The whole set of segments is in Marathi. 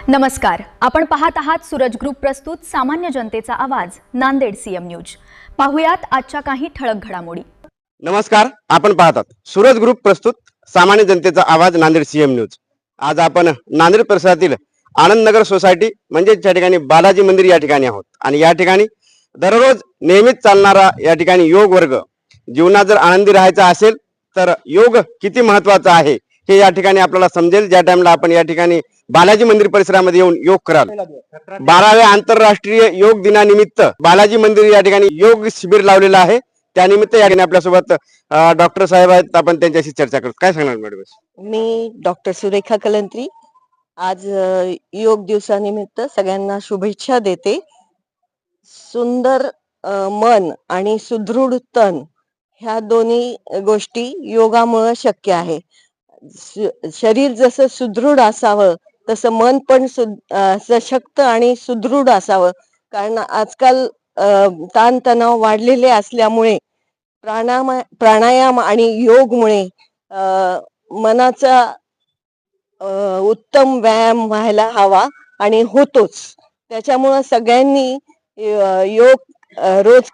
नमस्कार, आपण पाहत आहात सूरज ग्रुप प्रस्तुत सामान्य जनतेचा आवाज नांदेड सीएम न्यूज। पाहुयात आजच्या काही ठळक घडामोडी। नमस्कार, आपण पाहतात सूरज ग्रुप प्रस्तुत सामान्य जनतेचा आवाज नांदेड सीएम न्यूज। आज आपण नांदेड परिसरातील आनंदनगर सोसायटी म्हणजे त्या ठिकाणी बालाजी मंदिर या ठिकाणी आहोत आणि या ठिकाणी दररोज नेहमीच चालणारा या ठिकाणी योग वर्ग। जीवनात जर आनंदी राहायचं असेल तर योग किती महत्त्वाचा आहे हे या ठिकाणी आपल्याला समजेल। ज्या टाइमला आपण या ठिकाणी बालाजी मंदिर परिसरामध्ये येऊन योग कराल। 12व्या आंतरराष्ट्रीय योग दिनानिमित्त बालाजी मंदिर या ठिकाणी योग शिबिर लावलेलं आहे। त्यानिमित्त या ठिकाणी आपल्यासोबत डॉक्टर साहेब आहेत, आपण त्यांच्याशी चर्चा करू। काय सांगणार मॅडम? मी डॉक्टर सुरेखा कलंत्री आज योग दिवसानिमित्त सगळ्यांना शुभेच्छा देते। सुंदर मन आणि सुदृढ तन ह्या दोन्ही गोष्टी योगामुळे शक्य आहे। शरीर जसं सुदृढ असावं तसं मन पण सशक्त आणि सुदृढ असावं। कारण आजकाल ताणतणाव वाढलेले असल्यामुळे प्राणायाम आणि योगमुळे मनाचा उत्तम व्यायाम व्हायला हवा आणि होतोच। त्याच्यामुळे सगळ्यांनी योग रोज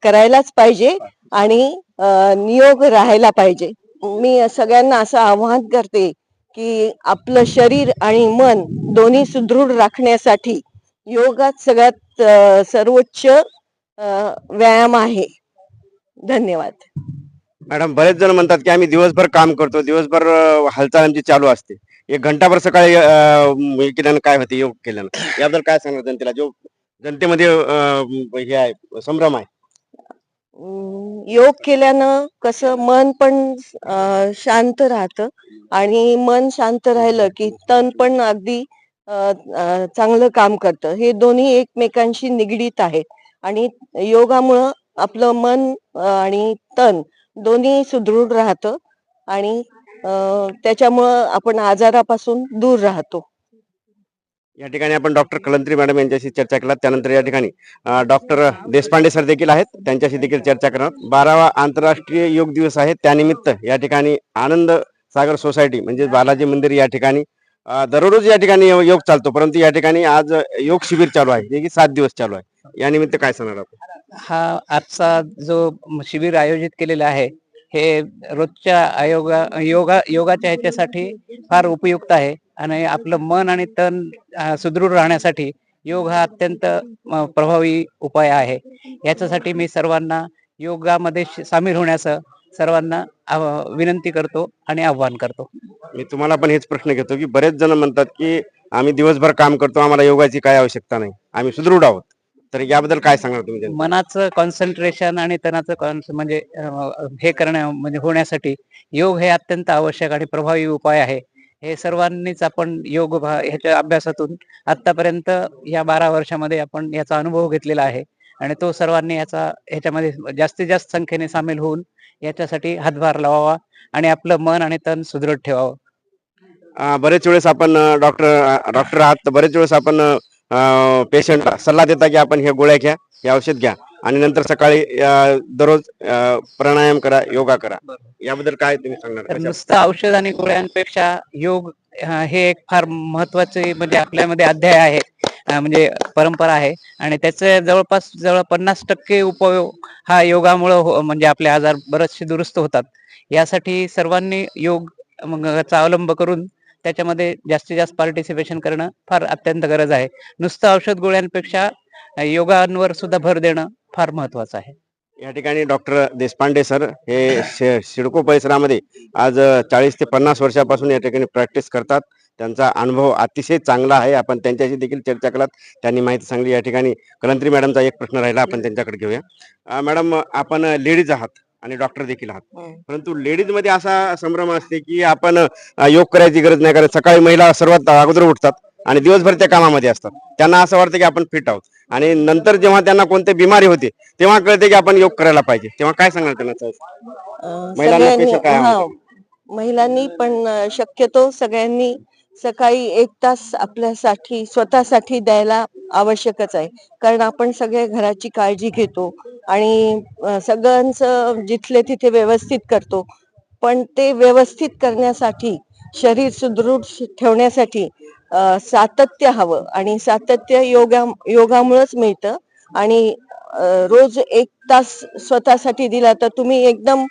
करायलाच पाहिजे आणि नियोग राहायला पाहिजे। मी सगळ्यांना असं आवाहन करते की आपलं शरीर आणि मन दोन्ही सुदृढ राखण्यासाठी योगात सगळ्यात सर्वोच्च व्यायाम आहे। धन्यवाद। मॅडम, बरेच जण म्हणतात की आम्ही दिवसभर काम करतो, दिवसभर हालचाल आमची चालू असते, 1 घंटाभर सकाळी केल्यानं काय होते योग केल्यानं? याबद्दल काय सांगणार जनतेला, जो जनतेमध्ये हे आहे संभ्रम आहे? योग केल्यानं कसं मन पण शांत राहतं आणि मन शांत राहिलं की तन पण अगदी चांगलं काम करतं। हे दोन्ही एकमेकांशी निगडीत आहेत आणि योगामुळं आपलं मन आणि तन दोन्ही सुदृढ राहतं आणि त्याच्यामुळं आपण आजारापासून दूर राहतो। या ठिकाणी आपण डॉक्टर कलंत्री मॅडम यांच्याशी चर्चा केला। त्यानंतर या ठिकाणी डॉक्टर देशपांडे सर देखील आहेत, त्यांच्याशी देखील चर्चा करणार। 12वा आंतरराष्ट्रीय योग दिवस आहे, त्यानिमित्त या ठिकाणी आनंद सागर सोसायटी म्हणजे बालाजी मंदिर या ठिकाणी दररोज या ठिकाणी योग चालतो, परंतु या ठिकाणी आज योग शिबिर चालू आहे, जे की 7 दिवस चालू आहे। या निमित्त काय सांगणार आपण? हा आजचा जो शिबिर आयोजित केलेला आहे हे रोजच्या योगाच्या ह्याच्यासाठी फार उपयुक्त आहे आणि आपलं मन आणि तन सुदृढ राहण्यासाठी योग हा अत्यंत प्रभावी उपाय आहे। याच्यासाठी मी सर्वांना योगामध्ये सामील होण्याचं सर्वांना विनंती करतो आणि आव्हान करतो। मी तुम्हाला पण हेच प्रश्न घेतो की बरेच जण म्हणतात की आम्ही दिवसभर काम करतो, आम्हाला योगाची काय आवश्यकता नाही, आम्ही सुदृढ आहोत, तर याबद्दल काय सांगणार तुम्ही? मनाचं कॉन्सन्ट्रेशन आणि तणाचं म्हणजे हे करणं म्हणजे होण्यासाठी योग हे अत्यंत आवश्यक आणि प्रभावी उपाय आहे। हे सर्वांनीच आपण योग ह्याच्या अभ्यासातून आतापर्यंत या 12 वर्षामध्ये आपण याचा अनुभव घेतलेला आहे आणि तो सर्वांनी ह्याच्यामध्ये जास्तीत जास्त संख्येने सामील होऊन याच्यासाठी हातभार लावावा आणि आपलं मन आणि तन सुदृढ ठेवावं। बरेच वेळेस आपण डॉक्टर आहात, बरेच वेळेस आपण पेशंटला सल्ला देता की आपण हे गोळ्या घ्या, हे औषध घ्या आणि नंतर सकाळी दररोज प्राणायाम करा, योगा करा, याबद्दल काय तुम्ही सांगणार? नुसतं औषध आणि गोळ्यांपेक्षा योग हे एक फार महत्वाचे म्हणजे आपल्यामध्ये अध्याय आहे, म्हणजे परंपरा आहे आणि त्याचे जवळपास 50% उपयोग हा योगामुळे म्हणजे आपले आजार बरेचसे दुरुस्त होतात। यासाठी सर्वांनी योग चा अवलंब करून त्याच्यामध्ये जास्तीत जास्त पार्टिसिपेशन करणं फार अत्यंत गरज आहे। नुसतं औषध गोळ्यांपेक्षा योगांवर सुद्धा भर देणं फार महत्वाचं आहे। या ठिकाणी डॉक्टर देशपांडे सर हे सिडको परिसरामध्ये आज 40 ते 50 वर्षापासून या ठिकाणी प्रॅक्टिस करतात। त्यांचा अनुभव अतिशय चांगला आहे, आपण त्यांच्याशी देखील चर्चा केलात, त्यांनी माहिती सांगली। या ठिकाणी कलंत्री मॅडमचा एक प्रश्न राहिला, आपण त्यांच्याकडे घेऊया। मॅडम, आपण लेडीज आहात आणि डॉक्टर देखील आहात, परंतु लेडीज मध्ये असा संभ्रम असते की आपण योग करायची गरज नाही, कारण सकाळी महिला सर्वात अगोदर उठतात आणि दिवसभर त्या कामामध्ये असतात। त्यांना असं वाटतं की आपण फिट आहोत आणि नंतर जेव्हा त्यांना कोणती बिमारी होते तेव्हा कळते की आपण योग करायला पाहिजे, तेव्हा काय सांगणार त्यांना? महिलांनी पण शक्यतो सगळ्यांनी सकाळी 1 तास आपल्यासाठी स्वतःसाठी द्यायला आवश्यकच आहे। कारण आपण सगळे घराची काळजी घेतो आणि सगळ्यांचं जिथले तिथे व्यवस्थित करतो, पण ते व्यवस्थित करण्यासाठी शरीर सुदृढ ठेवण्यासाठी सातत्य हवं आणि सातत्य योगामुळेच मिळतं. आणि रोज 1 तास स्वतःसाठी दिला तर तुम्ही एकदम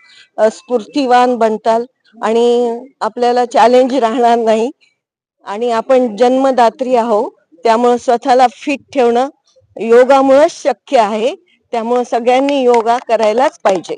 स्फूर्तिवान बनताल आणि आपल्याला चॅलेंज राहणार नाही. आणि आपण जन्मदात्री आहोत, त्यामुळे स्वतःला फिट ठेवणं योगामुळेच शक्य आहे. त्यामुळे सगळ्यांनी योगा करायलाच पाहिजे.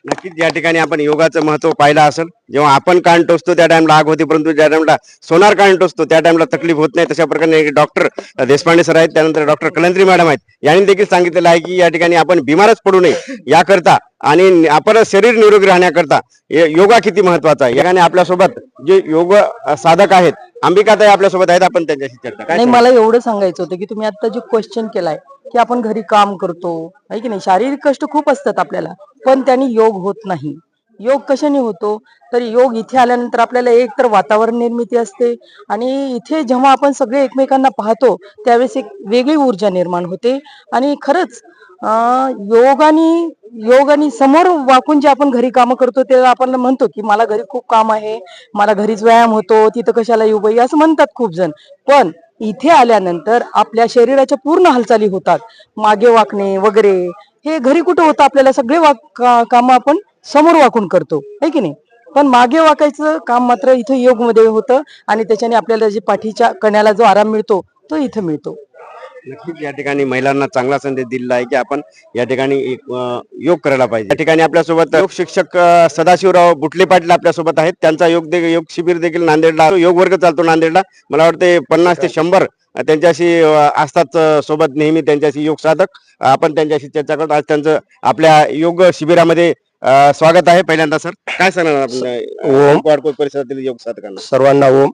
नक्कीच या ठिकाणी आपण योगाचं महत्व पाहिलं असेल. जेव्हा आपण कान टोचतो त्या टाइमला आग होते, परंतु ज्या टाइमला सोनार कान टोचतो त्या टाइमला तकलीफ होत नाही. तशा प्रकारे डॉक्टर देशपांडे सर आहेत, त्यानंतर डॉक्टर कलंत्री मॅडम आहेत, यांनी देखील सांगितलेलं आहे की या ठिकाणी आपण बिमारच पडू नये याकरता आणि आपण शरीर निरोगी राहण्याकरता योगा किती महत्वाचा आहे. या ठिकाणी आपल्यासोबत जे योग साधक आहेत, अंबिकाताई आपल्यासोबत आहेत, आपण त्यांच्याशी चर्चा काय नाही, मला एवढं सांगायचं होतं की तुम्ही आता जो क्वेश्चन केलाय की आपण घरी काम करतो आहे की नाही, शारीरिक कष्ट खूप असतात आपल्याला, पण त्यांनी योग होत नाही. योग कशाने होतो, तर योग इथे आल्यानंतर आपल्याला एक तर वातावरण निर्मिती असते आणि इथे जेव्हा आपण सगळे एकमेकांना पाहतो त्यावेळेस एक वेगळी ऊर्जा निर्माण होते. आणि खरंच योगानी समोर वाकून जे आपण घरी कामं करतो ते आपण म्हणतो की मला घरी खूप काम आहे, मला घरीच व्यायाम होतो, तिथं कशाला येऊ बाई असं म्हणतात खूप जण. पण इथे आल्यानंतर आपल्या शरीराच्या पूर्ण हालचाली होतात, मागे वाकणे वगैरे हे घरी कुठं होतं, आपल्याला सगळे काम आपण समोर वाकून करतो है की नाही, पण मागे वाकायचं काम मात्र इथं योग मध्ये होतं आणि त्याच्याने आपल्याला जे पाठीच्या कण्याला जो आराम मिळतो तो इथं मिळतो. नक्कीच या ठिकाणी महिलांना चांगला संदेश दिलेला आहे की आपण या ठिकाणी योग करायला पाहिजे. या ठिकाणी आपल्यासोबत योग शिक्षक सदाशिवराव बुटले पाटील आपल्यासोबत आहेत. त्यांचा योग शिबिर देखील नांदेडला, योग वर्ग चालतो नांदेडला. मला वाटते 50 ते 100 त्यांच्याशी असतात सोबत नेहमी, त्यांच्याशी योग साधक. आपण त्यांच्याशी चर्चा करतो. आज त्यांचं आपल्या योग शिबिरामध्ये स्वागत आहे. पहिल्यांदा सर काय सांगणार आपण वाडकोट परिसरातील योग साधकांना? सर्वांना ओम.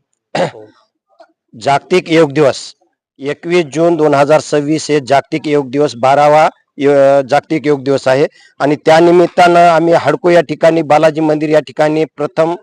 जागतिक योग दिवस 21 जून 2026 हे जागतिक योग दिवस 12वा जागतिक योग दिवस आहे आणि त्या निमित्तानं आम्ही हडको या ठिकाणी, बालाजी मंदिर या ठिकाणी प्रथम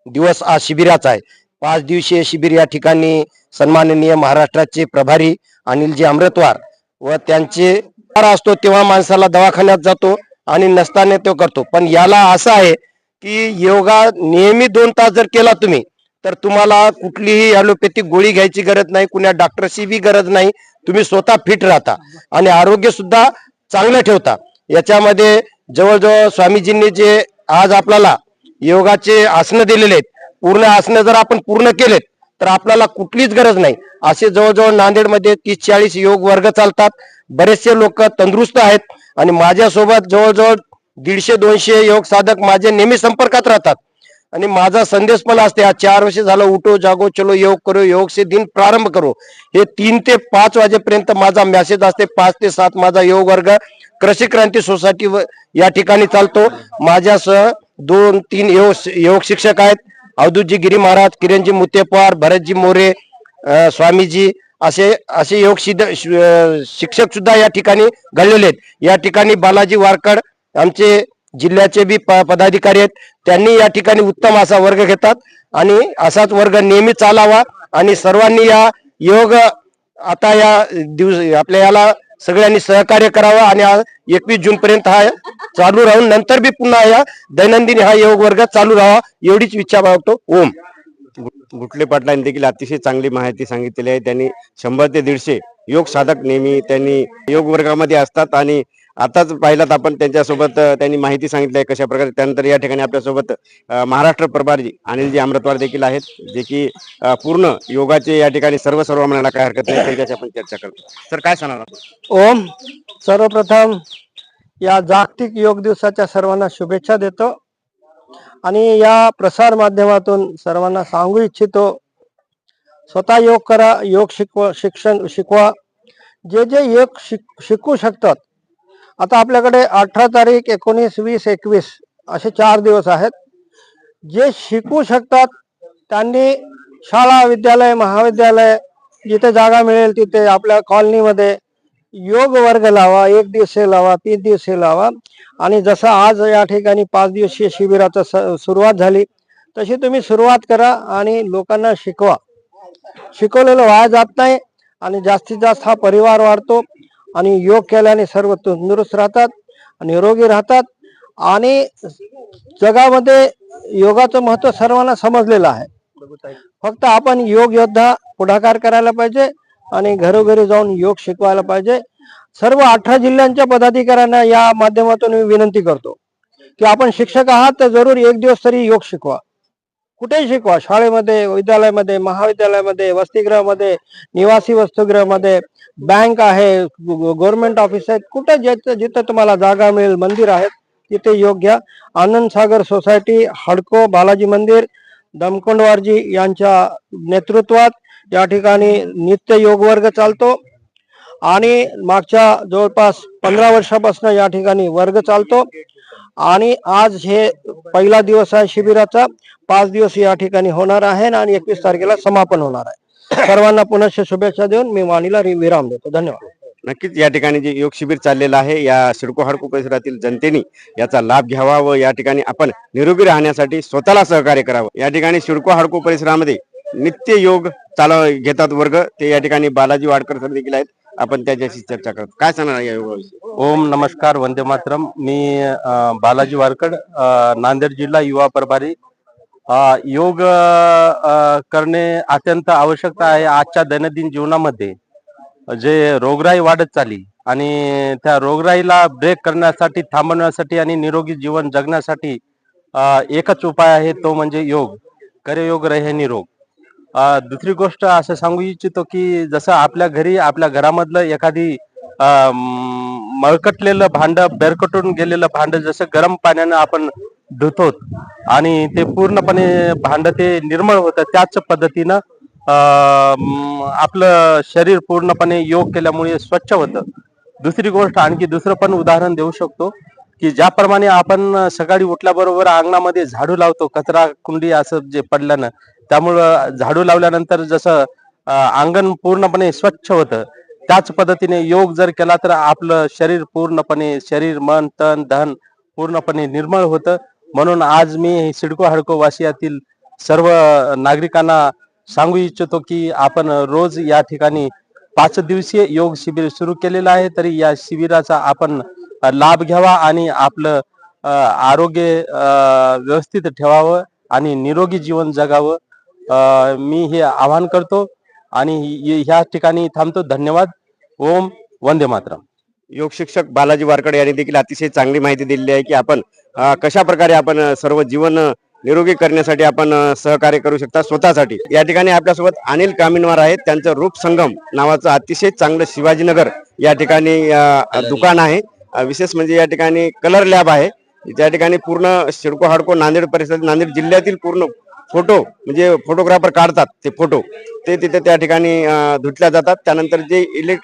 दिवस आज शिबिराचा आहे. 5 दिवसीय शिबिर या ठिकाणी सन्माननीय महाराष्ट्राचे प्रभारी अनिलजी अमृतवार व त्यांचे असतो तेव्हा माणसाला दवाखान्यात जातो आणि नसताना तो करतो. पण याला असं आहे की योगा नेहमी 2 तास जर केला तुम्ही तर तुम्हाला कुठलीही ॲलोपॅथिक गोळी घ्यायची गरज नाही, कुण्या डॉक्टरची बी गरज नाही. तुम्ही स्वतः फिट राहता आणि आरोग्य सुद्धा चांगलं ठेवता. याच्यामध्ये जवळजवळ स्वामीजींनी जे आज आपल्याला योगाचे आसनं दिलेले आहेत, पूर्ण आसनं जर आपण पूर्ण केलेत तर आपल्याला कुठलीच गरज नाही. असे जवळजवळ नांदेडमध्ये 30-40 योग वर्ग चालतात. बरेचसे लोक तंदुरुस्त आहेत आणि माझ्यासोबत जवळजवळ 150-200 योग साधक माझे नेहमी संपर्कात राहतात. आणि माझा संदेश पण असते, आज 4 वर्ष झालं, उठो जागो चलो योग करो, योग से दिन प्रारंभ करो. हे 3 ते 5 वाजेपर्यंत माझा मेसेज असते. 5 ते 7 माझा योग वर्ग कृषी क्रांती सोसायटी या ठिकाणी चालतो. माझ्यासह 2-3 योग शिक्षक आहेत, अवधूतजी गिरी महाराज, किरणजी मुतेपार, भरतजी मोरे, स्वामीजी, असे योग शिक्षक सुद्धा या ठिकाणी घडलेले आहेत. या ठिकाणी बालाजी वारकड आमचे जिल्ह्याचे बी पदाधिकारी आहेत, त्यांनी या ठिकाणी उत्तम असा वर्ग घेतात आणि असाच वर्ग नेहमी चालावा आणि सर्वांनी या योग आता या दिवस आपल्या याला सगळ्यांनी सहकार्य करावं आणि 21 जून पर्यंत हा चालू राहून नंतर बी पुन्हा या दैनंदिन हा योग वर्ग चालू राहावा एवढीच इच्छा बाळगतो. ओम. गुटले पाटलांनी देखील अतिशय चांगली माहिती सांगितलेली आहे. त्यांनी 100 ते 150 योग साधक नेहमी त्यांनी योग वर्गामध्ये असतात आणि आताच पाहिलात आपण त्यांच्यासोबत त्यांनी माहिती सांगितली आहे कशा प्रकारे. त्यानंतर या ठिकाणी आपल्यासोबत महाराष्ट्र प्रभारी अनिलजी अमृतवार देखील आहेत, जे की पूर्ण योगाचे या ठिकाणी सर्व म्हणायला काय हरकत नाही, त्यांच्याशी आपण चर्चा करतो. सर काय सांगणार आपण? ओम. सर्वप्रथम या जागतिक योग दिवसाच्या सर्वांना शुभेच्छा देतो आणि या प्रसार माध्यमातून सर्वांना सांगू इच्छितो, स्वतः योग करा, योग शिक्षण शिकवा. जे योग शिकू शकतात, आता आपल्याकडे 18 तारीख, 19, 20, 21 असे 4 दिवस आहेत. जे शिकू शकतात त्यांनी शाळा, विद्यालय, महाविद्यालय जिथे जागा मिळेल तिथे आपल्या कॉलनीमध्ये योग वर्ग लावा. 1 दिवसीय लावा, 3 दिवसीय लावा. आणि जसं आज या ठिकाणी 5 दिवसीय शिबिराचं सुरुवात झाली तशी तुम्ही सुरुवात करा आणि लोकांना शिकवा. शिकवलेलं वाया जात नाही आणि जास्तीत जास्त हा परिवार वाढतो आणि योग केल्याने सर्व तंदुरुस्त राहतात, निरोगी राहतात आणि जगामध्ये योगाचं महत्व सर्वांना समजलेलं आहे. फक्त आपण योग योद्धा पुढाकार करायला पाहिजे आणि घरोघरी जाऊन योग शिकवायला पाहिजे. सर्व 18 जिल्ह्यांच्या पदाधिकाऱ्यांना या माध्यमातून मी विनंती करतो की आपण शिक्षक आहात तर जरूर एक दिवस तरी योग शिकवा. कुठेही शिकवा, शाळेमध्ये, विद्यालयामध्ये, महाविद्यालयामध्ये, वसतिगृहामध्ये, निवासी वसतिगृहामध्ये, बँक आहे, गव्हर्नमेंट ऑफिस आहेत, कुठे जिथे तुम्हाला जागा मिळेल, मंदिर आहेत, तिथे योग घ्या. आनंद सागर सोसायटी, हडको, बालाजी मंदिर, दमकोंडवारजी यांच्या नेतृत्वात या ठिकाणी नित्य योग वर्ग चालतो आणि मागच्या जवळपास 15 वर्षापासून या ठिकाणी वर्ग चालतो आणि आज हे पहिला दिवस आहे शिबिराचा. 5 दिवस या ठिकाणी होणार आहे आणि 21 तारखेला समापन होणार आहे. सर्वांना पुनश्च शुभेच्छा देऊन मी वाणीला विराम देतो. धन्यवाद. नक्कीच या ठिकाणी जे योग शिबिर चाललेलं आहे, या सिडको हाडको परिसरातील जनतेने याचा लाभ घ्यावा व या ठिकाणी आपण निरोगी राहण्यासाठी स्वतःला सहकार्य करावं. या ठिकाणी सिडको हाडको परिसरामध्ये नित्य योग घेतात वर्ग. ते या ठिकाणी बालाजी वाडकर सर देखील आहेत. आपण त्याच्याशी चर्चा करतो. काय सांगणार या योगाविषयी? ओम नमस्कार, वंदे मातरम. मी बालाजी वारकड, नांदेड जिल्हा युवा प्रभारी. योग करणे अत्यंत आवश्यकता आहे आजच्या दैनंदिन जीवनामध्ये. जे रोगराई वाढत चालली आणि त्या रोगराईला ब्रेक करण्यासाठी, थांबवण्यासाठी आणि निरोगी जीवन जगण्यासाठी एकच उपाय आहे, तो म्हणजे योग. करे योग रहे निरोग. दुसरी गोष्ट असं सांगू इच्छितो की जसं आपल्या घरी, आपल्या घरामधलं एखादी मळकटलेलं भांड, बेरकटून गेलेलं भांड जसं गरम पाण्यानं आपण धुतो आणि ते पूर्णपणे भांड ते निर्मळ होतं, त्याच पद्धतीनं आपलं शरीर पूर्णपणे योग केल्यामुळे स्वच्छ होतं. दुसरी गोष्ट, आणखी दुसरं पण उदाहरण देऊ शकतो की ज्याप्रमाणे आपण सकाळी उठल्याबरोबर अंगणामध्ये झाडू लावतो, कचरा कुंडी असं जे पडल्यानं, त्यामुळं झाडू लावल्यानंतर जसं अंगण पूर्णपणे स्वच्छ होतं, त्याच पद्धतीने योग जर केला तर आपलं शरीर पूर्णपणे, शरीर, मन, तन, धन पूर्णपणे निर्मळ होतं. म्हणून आज मी सिडको हाडको वासियातील सर्व नागरिकांना सांगू इच्छितो की आपण रोज या ठिकाणी 5 दिवसीय योग शिबिर सुरू केलेलं आहे. तरी या शिबिराचा आपण लाभ घ्यावा आणि आपलं आरोग्य व्यवस्थित ठेवावं आणि निरोगी जीवन जगावं. मी हे आवाहन करतो आणि ह्या ठिकाणी थांबतो. धन्यवाद. ओम वंदे मातरम. योग शिक्षक बालाजी वारकड यांनी देखील अतिशय चांगली माहिती दिलेली आहे की आपण कशा प्रकारे आपण सर्व जीवन निरोगी करण्यासाठी आपण सहकार्य करू शकता स्वतःसाठी. या ठिकाणी आपल्यासोबत अनिल कामिनवार आहेत. त्यांचं रूप संगम नावाचं अतिशय चांगलं शिवाजीनगर या ठिकाणी दुकान आहे. विशेष म्हणजे या ठिकाणी कलर लॅब आहे. त्या ठिकाणी पूर्ण सिडको हाडको नांदेड परिसर, नांदेड जिल्ह्यातील पूर्ण फोटो म्हणजे फोटोग्राफर काढतात ते फोटो, ते तिथे त्या ठिकाणी धुतल्या जातात. त्यानंतर जे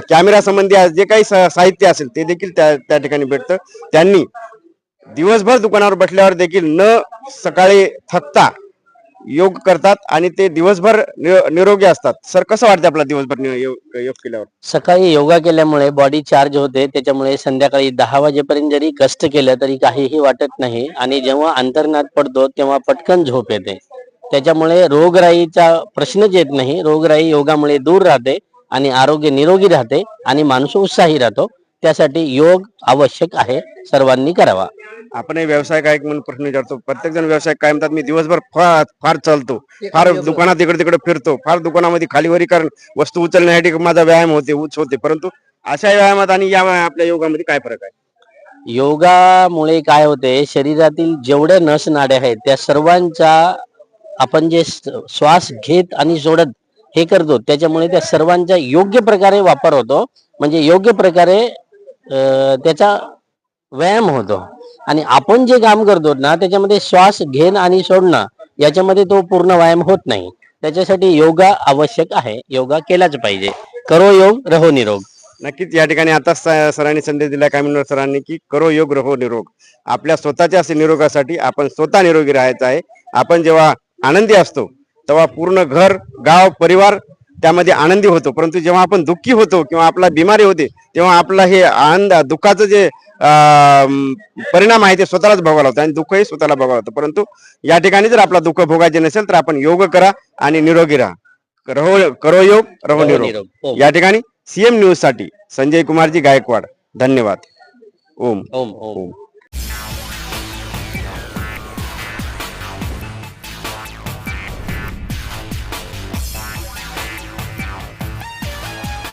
कॅमेरा संबंधी जे काही साहित्य असेल ते देखील त्या ठिकाणी भेटतं. त्यांनी दिवसभर दुकानावर बसल्यावर देखील न सकाळी थकता योग करतात आणि ते दिवसभर निरोगी असतात. सर, कसं वाटतं आपला दिवसभर योग केल्यावर? सकाळी योगा केल्यामुळे बॉडी चार्ज होते, त्याच्यामुळे संध्याकाळी 10 वाजेपर्यंत जरी कष्ट केलं तरी काहीही वाटत नाही आणि जेव्हा अंतर्नाद पडतो तेव्हा पटकन झोप येते. त्याच्यामुळे रोगराईचा प्रश्नच येत नाही. रोगराई योगामुळे दूर राहते आणि आरोग्य निरोगी राहते आणि माणूस उत्साही राहतो. त्यासाठी योग आवश्यक आहे, सर्वांनी करावा. आपण व्यवसाय काय म्हणून प्रश्न विचारतो. प्रत्येक जण व्यवसाय काय म्हणतात, मी दिवसभर फार चालतो, फार दुकानात इकडे तिकडे फिरतो, फार दुकानामध्ये खालीवरी कारण वस्तू उचलण्यासाठी माझा व्यायाम होते. परंतु अशा व्यायामात आणि या आपल्या योगामध्ये काय फरक आहे? योगामुळे काय होते, शरीरातील जेवढ्या नस नाड्या आहेत त्या सर्वांचा आपण जे श्वास घेत आणि सोडत हे करतो, त्याच्यामुळे त्या सर्वांचा योग्य प्रकारे वापर होतो. म्हणजे योग्य प्रकारे त्याचा व्यायाम होतो आणि आपण जे काम करतो ना त्याच्यामध्ये श्वास घेणं आणि सोडणं याच्यामध्ये तो पूर्ण व्यायाम होत नाही. त्याच्यासाठी योगा आवश्यक आहे. योगा केलाच पाहिजे. करो योग रहो निरोग. नक्कीच या ठिकाणी आता सरांनी संदेश दिला कामिनवार सरांनी की करो योग रहो निरोग. आपल्या स्वतःच्या निरोगासाठी आपण स्वतः निरोगी राहायचं आहे. आपण जेव्हा आनंदी असतो तेव्हा पूर्ण घर, गाव, परिवार त्यामध्ये आनंदी होतो. परंतु जेव्हा आपण दुःखी होतो किंवा आपला बिमारी होते तेव्हा आपला हे आनंद दुःखाचं जे परिणाम आहे ते स्वतःलाच भोगावं लागतं आणि दुःखही स्वतःला भोगावं लागतं. परंतु या ठिकाणी जर आपला दुःख भोगायचे नसेल तर आपण योग करा आणि निरोगी राहा. करो योग रहो निरोग. या ठिकाणी सीएम न्यूज साठी संजय कुमारजी गायकवाड. धन्यवाद. ओम ओम ओम.